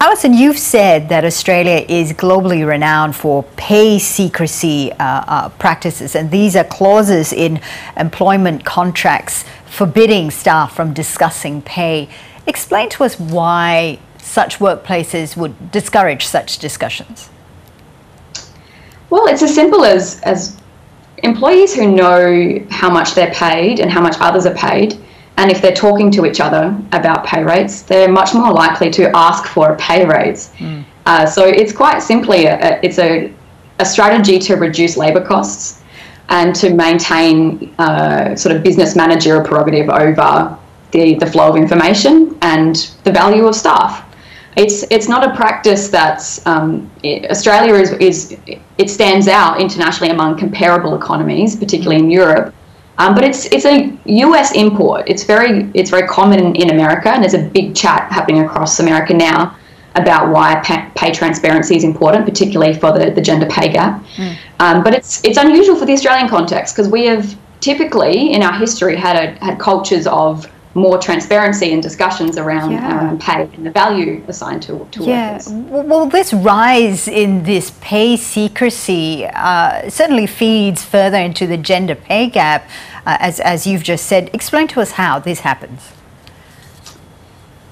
Alison, you've said that Australia is globally renowned for pay secrecy practices, and these are clauses in employment contracts forbidding staff from discussing pay. Explain to us why such workplaces would discourage such discussions. Well, it's as simple as employees who know how much they're paid and how much others are paid, and if they're talking to each other about pay rates, they're much more likely to ask for a pay raise. So it's quite simply a strategy to reduce labour costs and to maintain sort of business managerial prerogative over the flow of information and the value of staff. It's not a practice that's Australia it stands out internationally among comparable economies, particularly in Europe. But it's a US import. It's very common in America, and there's a big chat happening across America now about why pay transparency is important, particularly for the gender pay gap. But it's unusual for the Australian context, because we have typically in our history had cultures of more transparency and discussions around pay and the value assigned to workers. Well, this rise in this pay secrecy certainly feeds further into the gender pay gap, as you've just said. Explain to us how this happens.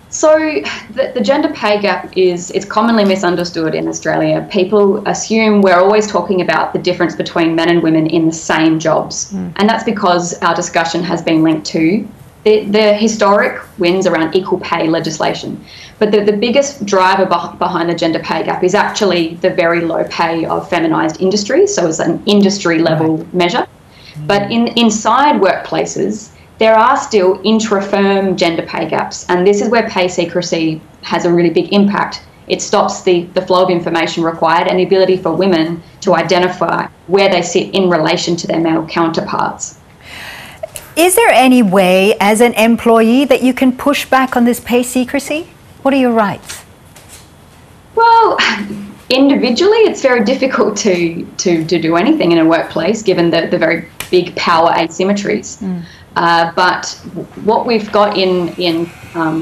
So the gender pay gap it's commonly misunderstood in Australia. People assume we're always talking about the difference between men and women in the same jobs. And that's because our discussion has been linked to the historic wins around equal pay legislation. But the biggest driver behind the gender pay gap is actually the very low pay of feminised industries. So it's an industry level measure. But inside workplaces, there are still intra-firm gender pay gaps. And this is where pay secrecy has a really big impact. It stops the flow of information required and the ability for women to identify where they sit in relation to their male counterparts. Is there any way as an employee that you can push back on this pay secrecy? What are your rights? Well, individually, it's very difficult to do anything in a workplace, given the very big power asymmetries. But what we've got in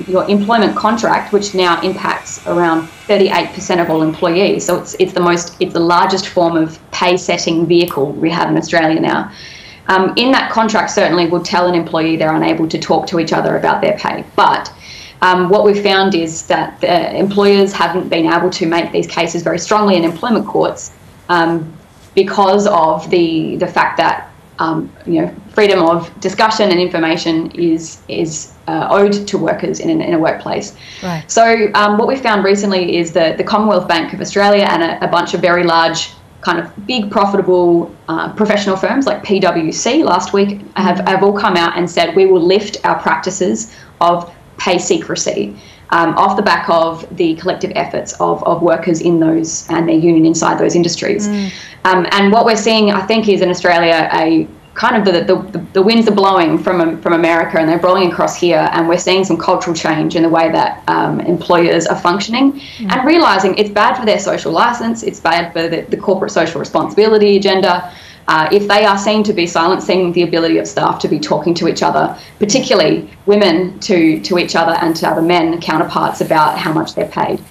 your employment contract, which now impacts around 38% of all employees, so it's the largest form of pay setting vehicle we have in Australia now. In that contract certainly would tell an employee they're unable to talk to each other about their pay. But what we've found is that employers haven't been able to make these cases very strongly in employment courts because of the fact that freedom of discussion and information is owed to workers in a workplace. Right. So what we found recently is that the Commonwealth Bank of Australia and a bunch of very large kind of big profitable professional firms like PwC last week have all come out and said we will lift our practices of pay secrecy off the back of the collective efforts of workers in those and their union inside those industries. And what we're seeing, I think, is in Australia a kind of the winds are blowing from America, and they're blowing across here, and we're seeing some cultural change in the way that employers are functioning and realising it's bad for their social licence, it's bad for the corporate social responsibility agenda, if they are seen to be silencing the ability of staff to be talking to each other, particularly women to each other and to other men counterparts about how much they're paid.